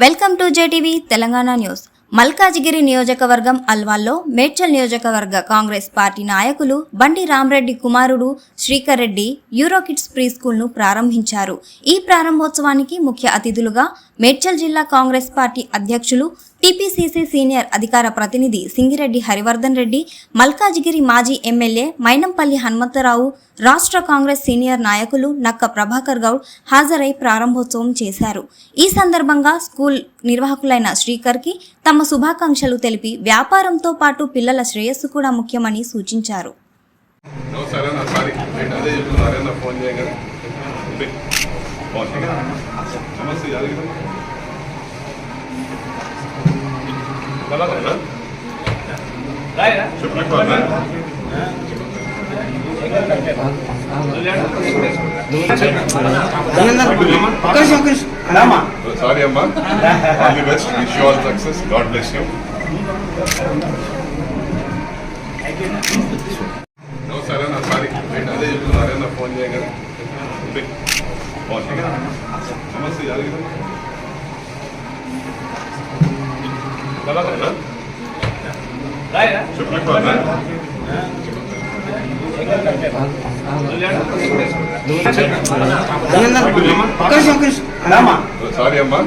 Welcome to JTV Telangana news. Malkajgiri నియోజకవర్గం అల్వాల్లో మేడ్చల్ నియోజకవర్గ Congress party నాయకులు బండి రామరెడ్డి కుమారుడు శ్రీకర్ రెడ్డి యూరోకిడ్స్ ప్రీ స్కూల్ను ప్రారంభించారు. ఈ ప్రారంభోత్సవానికి ముఖ్య అతిథులుగా మేడ్చల్ జిల్లా కాంగ్రెస్ పార్టీ అధ్యక్షులు టీపీసీసీ సీనియర్ అధికార ప్రతినిధి సింగిరెడ్డి హరివర్ధన్ రెడ్డి, మల్కాజిగిరి మాజీ ఎమ్మెల్యే మైనంపల్లి హనుమంతరావు, రాష్ట్ర కాంగ్రెస్ సీనియర్ నాయకులు నక్క ప్రభాకర్ గౌడ్ హాజరై ప్రారంభోత్సవం చేశారు. ఈ సందర్భంగా స్కూల్ నిర్వాహకులైన శ్రీకర్కి తమ శుభాకాంక్షలు తెలిపి వ్యాపారంతో పాటు పిల్లల శ్రేయస్సు కూడా ముఖ్యమని సూచించారు. Sorry, Amma. All the best. Wish you all success. God bless you. No, sir. Sorry. Wait, అదే చెప్తున్నారు నా ఫోన్ చేయగానే నమస్తే సారీ అమ్మా.